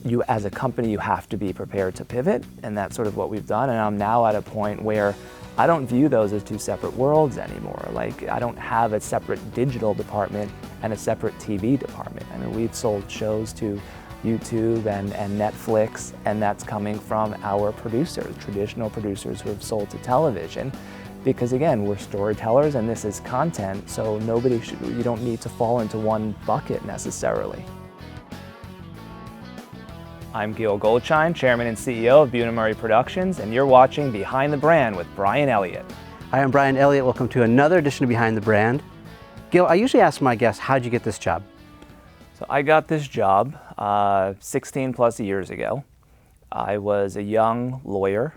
you as a company, you have to be prepared to pivot, and that's sort of what we've done. And I'm now at a point where I don't view those as two separate worlds anymore. Like, I don't have a separate digital department and a separate TV department. I mean, we've sold shows to YouTube and Netflix, and that's coming from our producers, traditional producers who have sold to television. Because again, we're storytellers and this is content, so you don't need to fall into one bucket necessarily. I'm Gil Goldschein, Chairman and CEO of Bunim Productions, and you're watching Behind the Brand with Brian Elliott. Hi, I'm Brian Elliott. Welcome to another edition of Behind the Brand. Gil, I usually ask my guests, how'd you get this job? So I got this job 16 plus years ago. I was a young lawyer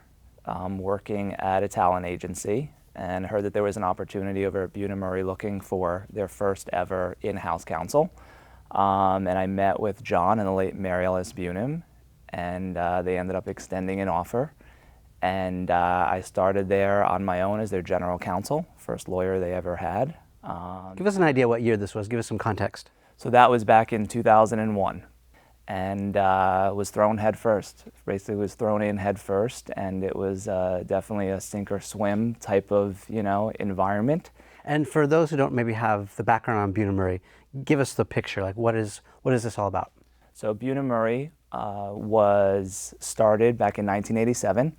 working at a talent agency and heard that there was an opportunity over at Bunim looking for their first ever in-house counsel. And I met with John and the late Mary Ellis Bunim, and they ended up extending an offer. And I started there on my own as their general counsel, first lawyer they ever had. Give us an idea what year this was. Give us some context. So that was back in 2001, and was thrown head first. Basically was thrown in head first, and it was definitely a sink or swim type of, environment. And for those who don't maybe have the background on Bunim, give us the picture. Like, what is this all about? So Bunim was started back in 1987.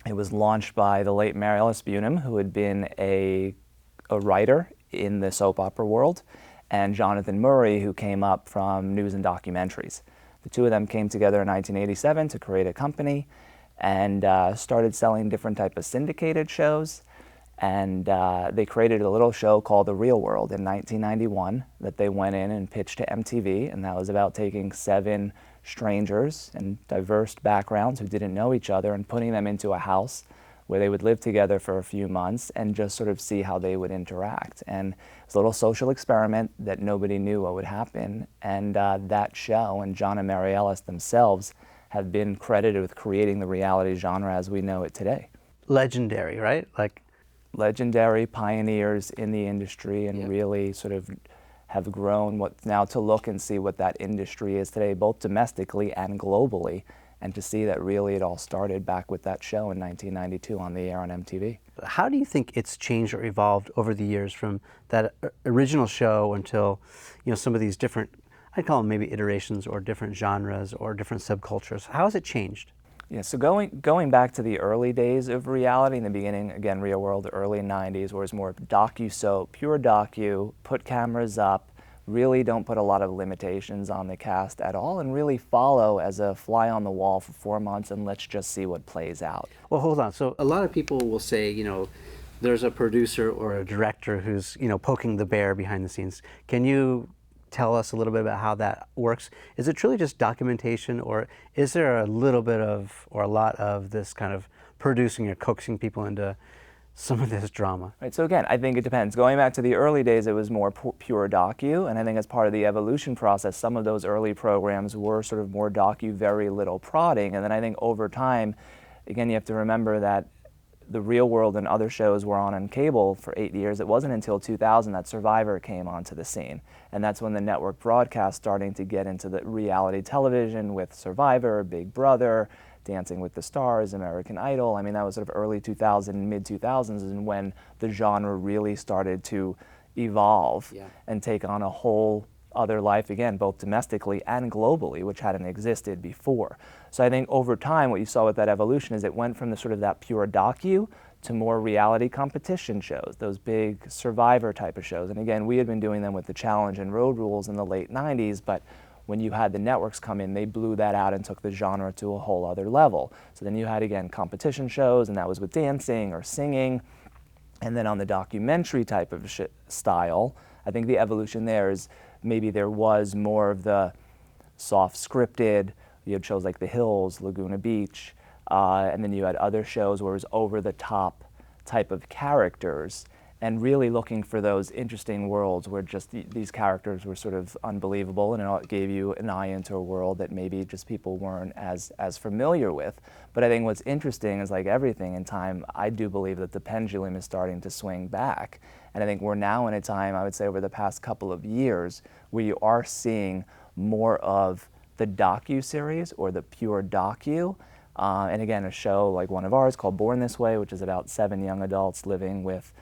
It was launched by the late Mary Ellis Bunim, who had been a writer in the soap opera world, and Jonathan Murray, who came up from news and documentaries. The two of them came together in 1987 to create a company and started selling different type of syndicated shows. And they created a little show called The Real World in 1991 that they went in and pitched to MTV, and that was about taking 7 strangers and diverse backgrounds who didn't know each other and putting them into a house where they would live together for a few months and just sort of see how they would interact. And it was a little social experiment that nobody knew what would happen. And that show and John and Mary Ellis themselves have been credited with creating the reality genre as we know it today. Legendary, right? Like, legendary pioneers in the industry, and really sort of have grown now to look and see what that industry is today, both domestically and globally. And to see that really it all started back with that show in 1992 on the air on MTV. How do you think it's changed or evolved over the years from that original show until, some of these different, I'd call them maybe iterations or different genres or different subcultures? How has it changed? Yeah, so going back to the early days of reality, in the beginning, again, Real World, the early 90s, where it was more docu-soap, pure docu, put cameras up, really don't put a lot of limitations on the cast at all, and really follow as a fly on the wall for 4 months and let's just see what plays out. Well, hold on. So a lot of people will say, there's a producer or a director who's, poking the bear behind the scenes. Can you tell us a little bit about how that works? Is it truly just documentation, or is there a little bit of, or a lot of this kind of producing or coaxing people into some of this drama? Right, so again, I think it depends. Going back to the early days, it was more pure docu, and I think as part of the evolution process, some of those early programs were sort of more docu, very little prodding, and then I think over time, again, you have to remember that The Real World and other shows were on cable for 8 years. It wasn't until 2000 that Survivor came onto the scene, and that's when the network broadcast starting to get into the reality television with Survivor, Big Brother, Dancing with the Stars, American Idol. I mean, that was sort of early 2000s, mid-2000s, and when the genre really started to evolve and take on a whole other life, again, both domestically and globally, which hadn't existed before. So I think over time, what you saw with that evolution is it went from the sort of that pure docu to more reality competition shows, those big Survivor type of shows. And again, we had been doing them with The Challenge and Road Rules in the late 90s, but when you had the networks come in, they blew that out and took the genre to a whole other level. So then you had, again, competition shows, and that was with dancing or singing. And then on the documentary type of style, I think the evolution there is maybe there was more of the soft scripted. You had shows like The Hills, Laguna Beach, and then you had other shows where it was over the top type of characters, and really looking for those interesting worlds where just these characters were sort of unbelievable, and it gave you an eye into a world that maybe just people weren't as familiar with. But I think what's interesting is, like everything in time, I do believe that the pendulum is starting to swing back. And I think we're now in a time, I would say over the past couple of years, where you are seeing more of the docu-series or the pure docu. And again, a show like one of ours called Born This Way, which is about 7 young adults living with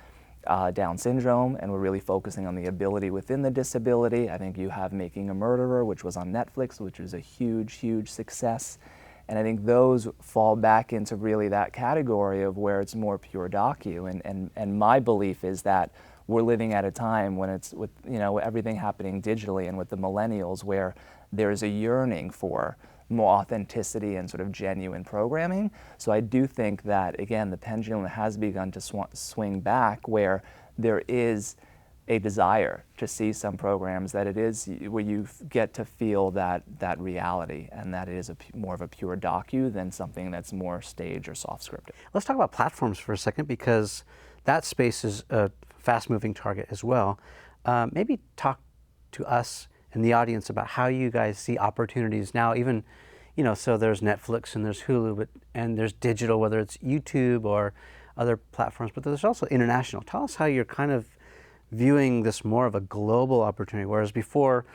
Down syndrome, and we're really focusing on the ability within the disability. I think you have Making a Murderer, which was on Netflix, which is a huge, huge success. And I think those fall back into really that category of where it's more pure docu. And my belief is that we're living at a time when it's with everything happening digitally and with the millennials where there's a yearning for more authenticity and sort of genuine programming. So I do think that, again, the pendulum has begun to swing back where there is a desire to see some programs that it is where you get to feel that reality, and that it is more of a pure docu than something that's more stage or soft scripted. Let's talk about platforms for a second, because that space is a fast-moving target as well. Maybe talk to us and the audience about how you guys see opportunities now, even, so there's Netflix and there's Hulu, and there's digital, whether it's YouTube or other platforms, but there's also international. Tell us how you're kind of viewing this more of a global opportunity, whereas before,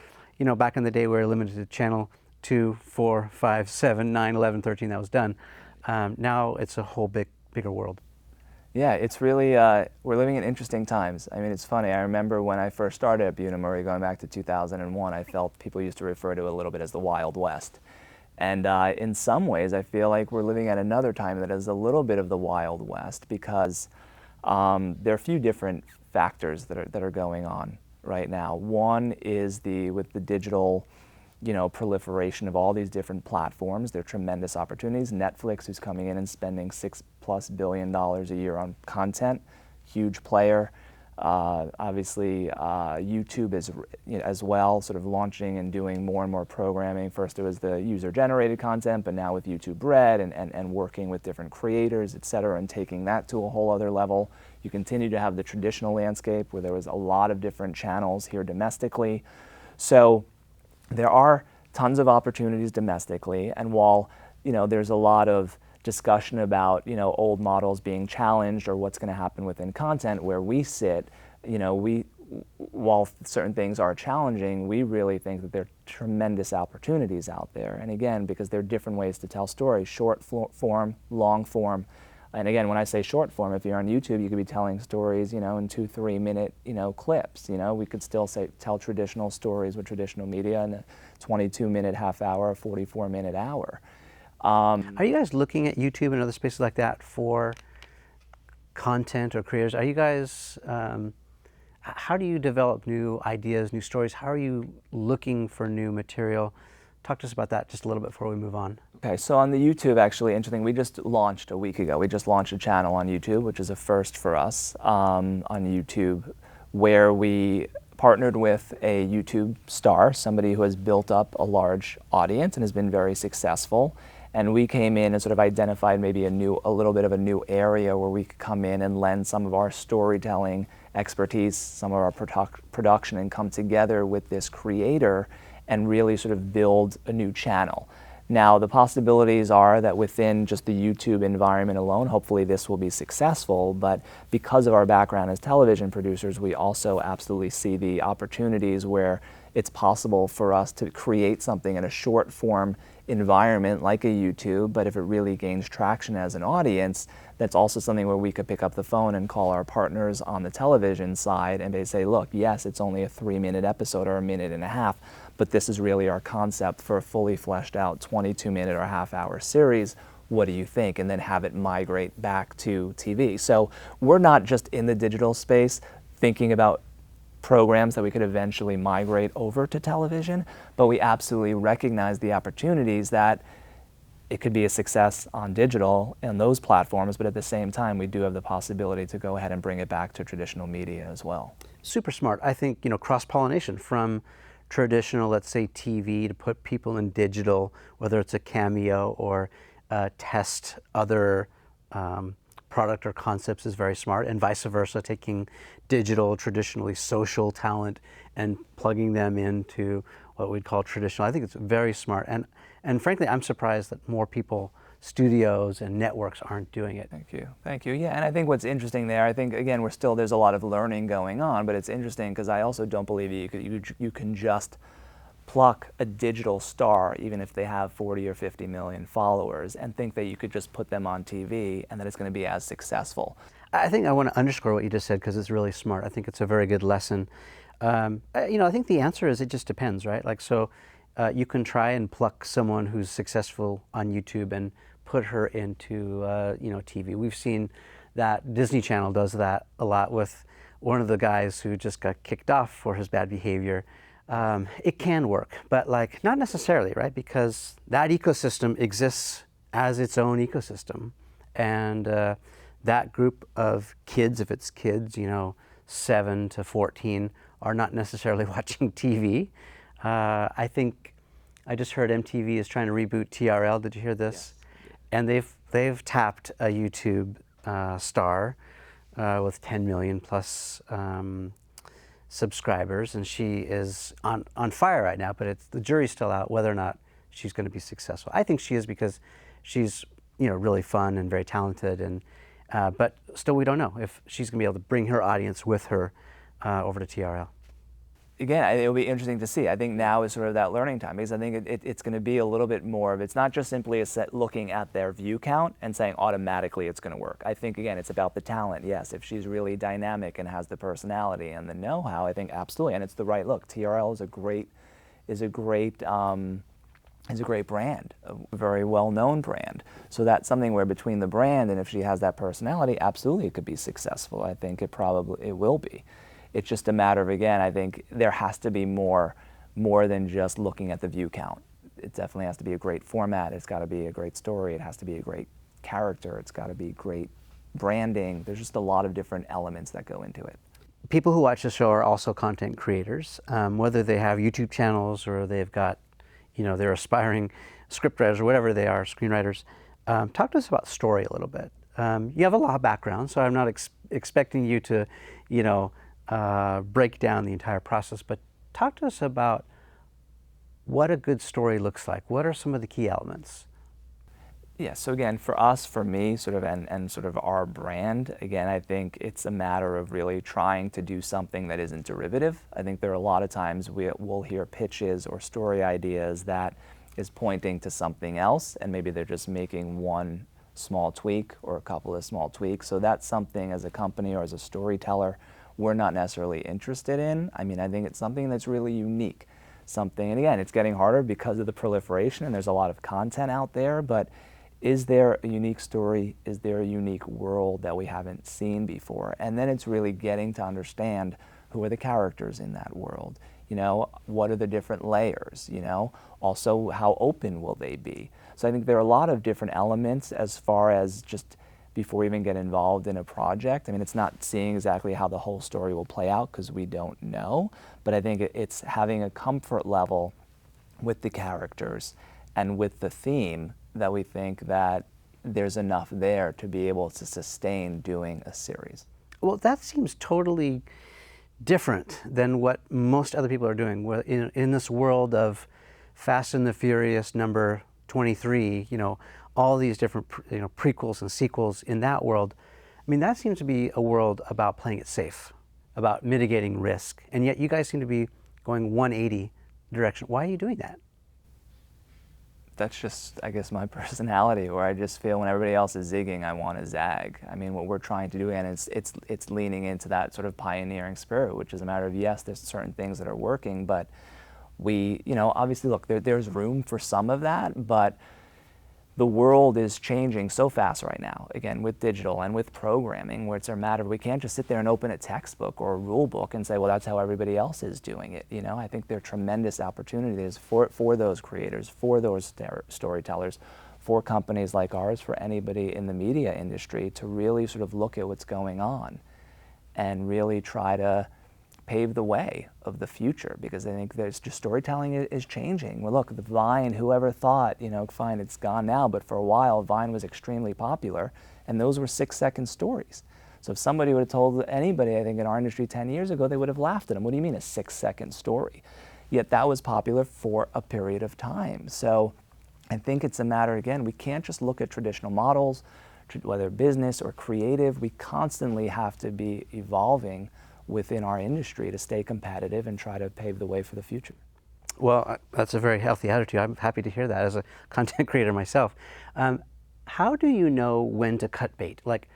back in the day we were limited to channel 2, 4, 5, 7, 9, 11, 13, that was done. Now it's a whole bigger world. Yeah, it's really, we're living in interesting times. I mean, it's funny, I remember when I first started at Bunim, going back to 2001, I felt people used to refer to it a little bit as the Wild West. And in some ways, I feel like we're living at another time that is a little bit of the Wild West, because there are a few different factors that are going on right now. One is with the digital, proliferation of all these different platforms. There are tremendous opportunities. Netflix, who's coming in and spending $6+ billion a year on content, huge player. Obviously, YouTube is as well, sort of launching and doing more and more programming. First it was the user-generated content, but now with YouTube Red and working with different creators, et cetera, and taking that to a whole other level. You continue to have the traditional landscape where there was a lot of different channels here domestically. So there are tons of opportunities domestically, and while there's a lot of discussion about old models being challenged or what's going to happen within content, where we sit, while certain things are challenging, we really think that there are tremendous opportunities out there. And again, because there are different ways to tell stories: short form, long form. And again, when I say short form, if you're on YouTube, you could be telling stories, in 2-3 minute, clips. We could still tell traditional stories with traditional media in a 22-minute half hour, 44-minute hour. Are you guys looking at YouTube and other spaces like that for content or creators? Are you guys, how do you develop new ideas, new stories? How are you looking for new material? Talk to us about that just a little bit before we move on. Okay, so on the YouTube, actually, interesting, we just launched a week ago. We just launched a channel on YouTube, which is a first for us on YouTube, where we partnered with a YouTube star, somebody who has built up a large audience and has been very successful. And we came in and sort of identified maybe a little bit of a new area where we could come in and lend some of our storytelling expertise, some of our production, and come together with this creator and really sort of build a new channel. Now, the possibilities are that within just the YouTube environment alone, hopefully this will be successful, but because of our background as television producers, we also absolutely see the opportunities where it's possible for us to create something in a short form environment like a YouTube, but if it really gains traction as an audience, that's also something where we could pick up the phone and call our partners on the television side and they say, look, yes, it's only a 3-minute episode or a minute and a half, but this is really our concept for a fully fleshed out 22-minute or half-hour series. What do you think? And then have it migrate back to TV. So we're not just in the digital space thinking about programs that we could eventually migrate over to television, but we absolutely recognize the opportunities that it could be a success on digital and those platforms, but at the same time, we do have the possibility to go ahead and bring it back to traditional media as well. Super smart. I think, cross-pollination from traditional, let's say, TV to put people in digital, whether it's a cameo or test other product or concepts, is very smart, and vice versa, taking digital, traditionally social talent and plugging them into what we'd call traditional. I think it's very smart, and frankly, I'm surprised that more people, studios and networks, aren't doing it. Thank you. Yeah, and I think what's interesting there, I think again, there's a lot of learning going on, but it's interesting because I also don't believe you can just pluck a digital star, even if they have 40 or 50 million followers, and think that you could just put them on TV and that it's going to be as successful. I think I want to underscore what you just said because it's really smart. I think it's a very good lesson. I think the answer is it just depends, right? Like, so you can try and pluck someone who's successful on YouTube and put her into, TV. We've seen that Disney Channel does that a lot with one of the guys who just got kicked off for his bad behavior. It can work, but like not necessarily, right? Because that ecosystem exists as its own ecosystem. And that group of kids, if it's kids, 7 to 14, are not necessarily watching TV. I think I just heard MTV is trying to reboot TRL. Did you hear this? Yes. And they've tapped a YouTube star with 10 million plus subscribers, and she is on fire right now. But the jury's still out whether or not she's going to be successful. I think she is because she's really fun and very talented, and but still we don't know if she's going to be able to bring her audience with her over to TRL. Again, it'll be interesting to see. I think now is sort of that learning time, because I think it's going to be a little bit more of, it's not just simply looking at their view count and saying automatically it's going to work. I think, again, it's about the talent. Yes, if she's really dynamic and has the personality and the know-how, I think absolutely, and it's the right look. TRL is a great brand, a very well-known brand. So that's something where between the brand and if she has that personality, absolutely it could be successful. I think it will be. It's just a matter of, again, I think there has to be more than just looking at the view count. It definitely has to be a great format. It's got to be a great story. It has to be a great character. It's got to be great branding. There's just a lot of different elements that go into it. People who watch the show are also content creators, whether they have YouTube channels or they've got, they're aspiring scriptwriters or whatever they are, screenwriters. Talk to us about story a little bit. You have a law background, so I'm not expecting you to, break down the entire process, but talk to us about what a good story looks like. What are some of the key elements? Yeah, so again, for us, for me, sort of, and sort of our brand, again, I think it's a matter of really trying to do something that isn't derivative. I think there are a lot of times we'll hear pitches or story ideas that is pointing to something else, and maybe they're just making one small tweak or a couple of small tweaks. So that's something as a company or as a storyteller we're not necessarily interested in. I mean, I think it's something that's really unique. Something, and again, it's getting harder because of the proliferation and there's a lot of content out there, but is there a unique story? Is there a unique world that we haven't seen before? And then it's really getting to understand who are the characters in that world. What are the different layers? Also how open will they be? So I think there are a lot of different elements as far as just before we even get involved in a project. I mean, it's not seeing exactly how the whole story will play out because we don't know, but I think it's having a comfort level with the characters and with the theme that we think that there's enough there to be able to sustain doing a series. Well, that seems totally different than what most other people are doing. In this world of Fast and the Furious number 23, all these different prequels and sequels in that world. I mean, that seems to be a world about playing it safe, about mitigating risk. And yet you guys seem to be going 180 direction. Why are you doing that? That's just, I guess, my personality, where I just feel when everybody else is zigging, I want to zag. I mean, what we're trying to do, and it's leaning into that sort of pioneering spirit, which is a matter of, yes, there's certain things that are working, but we, obviously, look, there's room for some of that, but the world is changing so fast right now, again, with digital and with programming, where it's a matter of, we can't just sit there and open a textbook or a rule book and say, well, that's how everybody else is doing it. I think there are tremendous opportunities for those creators, for those storytellers, for companies like ours, for anybody in the media industry to really sort of look at what's going on and really try to pave the way of the future, because I think there's just storytelling is changing. Well, look, the Vine, whoever thought, fine, it's gone now, but for a while Vine was extremely popular, and those were 6-second stories. So if somebody would have told anybody, I think, in our industry 10 years ago, they would have laughed at them. What do you mean a 6-second story? Yet that was popular for a period of time. So I think it's a matter, again, we can't just look at traditional models, whether business or creative. We constantly have to be evolving within our industry to stay competitive and try to pave the way for the future. Well, that's a very healthy attitude. I'm happy to hear that as a content creator myself. How do you know when to cut bait? Like,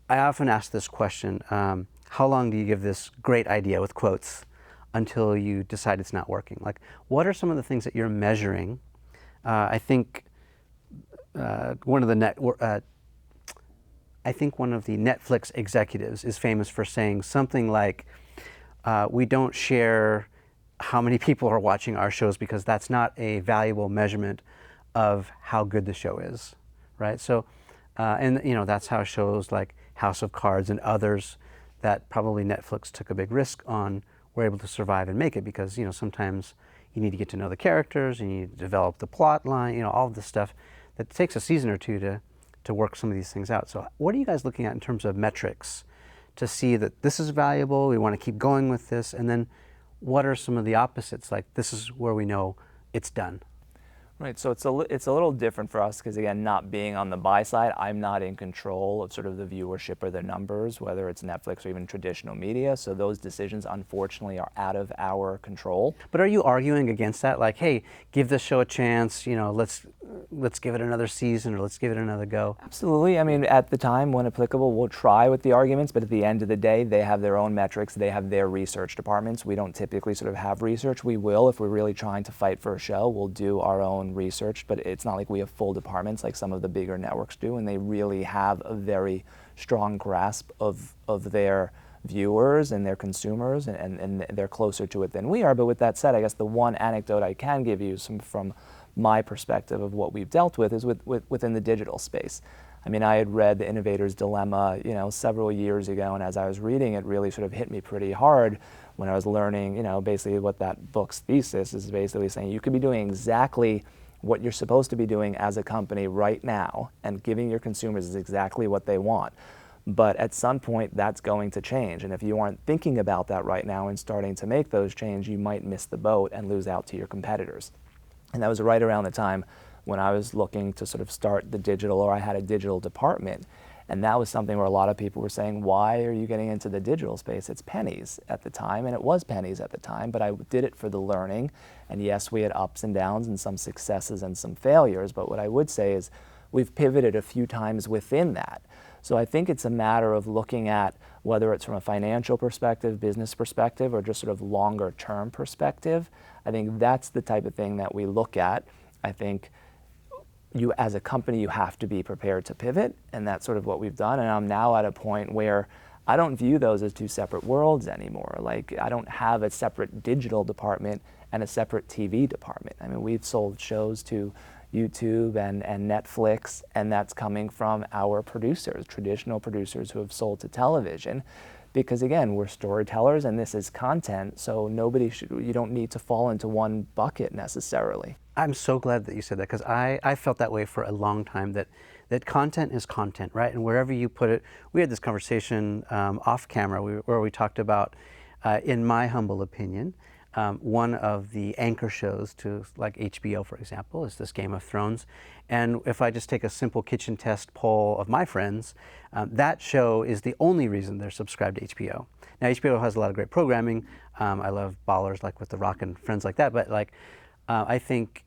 I often ask this question, how long do you give this great idea with quotes until you decide it's not working? Like, what are some of the things that you're measuring? I think one of the Netflix executives is famous for saying something like, we don't share how many people are watching our shows because that's not a valuable measurement of how good the show is, right? So, and that's how shows like House of Cards and others that probably Netflix took a big risk on were able to survive and make it, because sometimes you need to get to know the characters, you need to develop the plot line, all of this stuff that takes a season or two to work some of these things out. So what are you guys looking at in terms of metrics to see that this is valuable, we want to keep going with this, and then what are some of the opposites, like this is where we know it's done? Right, so it's a little different for us because, again, not being on the buy side, I'm not in control of sort of the viewership or the numbers, whether it's Netflix or even traditional media. So those decisions, unfortunately, are out of our control. But are you arguing against that? Like, hey, give this show a chance, let's give it another season, or let's give it another go? Absolutely. I mean, at the time, when applicable, we'll try with the arguments, but at the end of the day, they have their own metrics, they have their research departments. We don't typically sort of have research. We will, if we're really trying to fight for a show, we'll do our own research, but it's not like we have full departments like some of the bigger networks do, and they really have a very strong grasp of their viewers and their consumers, and they're closer to it than we are. But with that said, I guess the one anecdote I can give you from my perspective of what we've dealt with is within the digital space. I mean, I had read The Innovator's Dilemma, several years ago, and as I was reading it, really sort of hit me pretty hard when I was learning, basically what that book's thesis is basically saying. You could be doing exactly what you're supposed to be doing as a company right now and giving your consumers exactly what they want. But at some point, that's going to change. And if you aren't thinking about that right now and starting to make those changes, you might miss the boat and lose out to your competitors. And that was right around the time when I was looking to sort of start the digital, or I had a digital department. And that was something where a lot of people were saying, why are you getting into the digital space? It's pennies at the time, and it was pennies at the time, but I did it for the learning. And yes, we had ups and downs and some successes and some failures, but what I would say is we've pivoted a few times within that. So I think it's a matter of looking at whether it's from a financial perspective, business perspective, or just sort of longer term perspective. I think that's the type of thing that we look at. I think you, as a company, you have to be prepared to pivot, and that's sort of what we've done. And I'm now at a point where I don't view those as two separate worlds anymore. Like, I don't have a separate digital department and a separate TV department. I mean, we've sold shows to YouTube and Netflix, and that's coming from our producers, traditional producers who have sold to television. Because again, we're storytellers and this is content, so you don't need to fall into one bucket necessarily. I'm so glad that you said that, because I felt that way for a long time, that content is content, right? And wherever you put it, we had this conversation off camera where we talked about, in my humble opinion, one of the anchor shows to like HBO, for example, is this Game of Thrones. And if I just take a simple kitchen test poll of my friends, that show is the only reason they're subscribed to HBO. Now, HBO has a lot of great programming. I love ballers like with The Rock and friends like that, but I think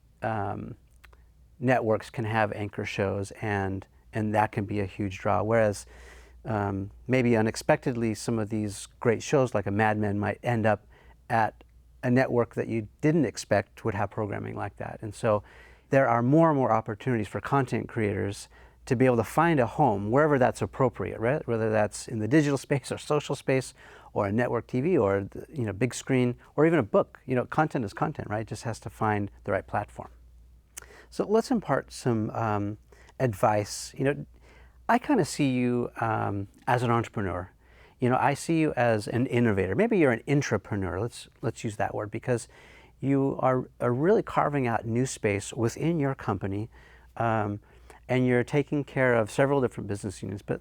networks can have anchor shows, and that can be a huge draw. Whereas maybe unexpectedly, some of these great shows like a Mad Men might end up at a network that you didn't expect would have programming like that. And so there are more and more opportunities for content creators to be able to find a home wherever that's appropriate, right? Whether that's in the digital space or social space or a network TV or big screen or even a book. Content is content, right? It just has to find the right platform. So let's impart some advice. I kind of see you as an entrepreneur. I see you as an innovator. Maybe you're an intrapreneur. Let's use that word, because you are really carving out new space within your company, and you're taking care of several different business units. But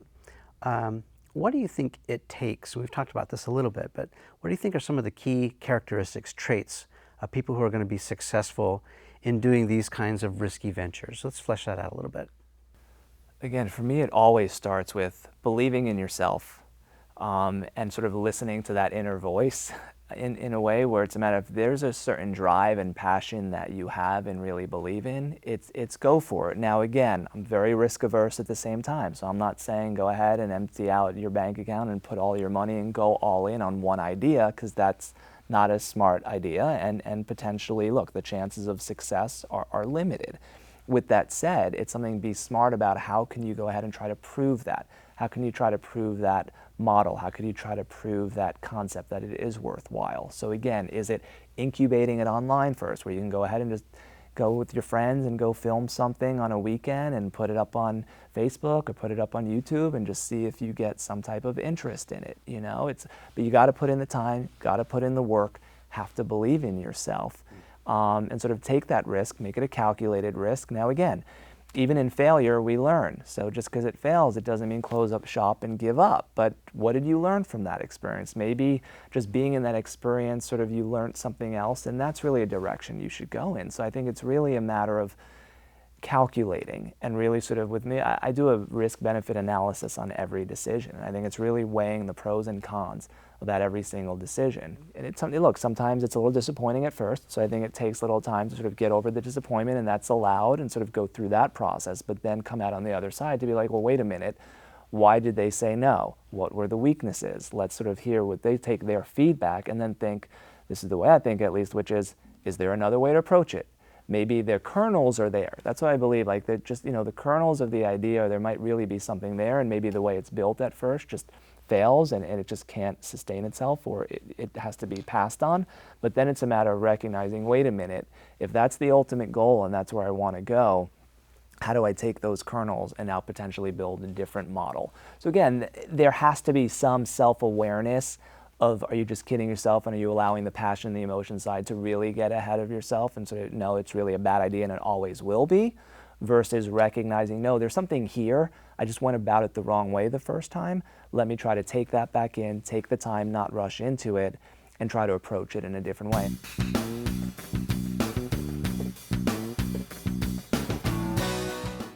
what do you think it takes? We've talked about this a little bit, but what do you think are some of the key characteristics, traits of people who are going to be successful in doing these kinds of risky ventures? Let's flesh that out a little bit. Again, for me, it always starts with believing in yourself. And sort of listening to that inner voice in a way where it's a matter of, if there's a certain drive and passion that you have and really believe in, it's go for it. Now again, I'm very risk averse at the same time, so I'm not saying go ahead and empty out your bank account and put all your money and go all in on one idea, because that's not a smart idea, and potentially, look, the chances of success are limited. With that said, it's something to be smart about. How can you go ahead and try to prove that? How can you try to prove that model? How can you try to prove that concept, that it is worthwhile? So again, is it incubating it online first, where you can go ahead and just go with your friends and go film something on a weekend and put it up on Facebook or put it up on YouTube and just see if you get some type of interest in it, you know? But you gotta put in the time, gotta put in the work, have to believe in yourself, and sort of take that risk, make it a calculated risk. Now again, even in failure, we learn. So just because it fails, it doesn't mean close up shop and give up. But what did you learn from that experience? Maybe just being in that experience, sort of you learned something else, and that's really a direction you should go in. So I think it's really a matter of calculating, and really sort of, with me, I do a risk-benefit analysis on every decision. And I think it's really weighing the pros and cons about every single decision. And it's something, look, sometimes it's a little disappointing at first, so I think it takes a little time to sort of get over the disappointment, and that's allowed, and sort of go through that process, but then come out on the other side to be like, well, wait a minute, why did they say no? What were the weaknesses? Let's sort of hear what they, take their feedback, and then think, this is the way I think at least, which is there another way to approach it? Maybe their kernels are there. That's what I believe, like that, just, you know, the kernels of the idea, there might really be something there, and maybe the way it's built at first just fails, and it just can't sustain itself, or it has to be passed on. But then it's a matter of recognizing, wait a minute, if that's the ultimate goal and that's where I want to go, how do I take those kernels and now potentially build a different model? So again, there has to be some self-awareness of, are you just kidding yourself, and are you allowing the passion and the emotion side to really get ahead of yourself and sort of, no, it's really a bad idea and it always will be, versus recognizing, no, there's something here, I just went about it the wrong way the first time, let me try to take that back in, take the time, not rush into it, and try to approach it in a different way.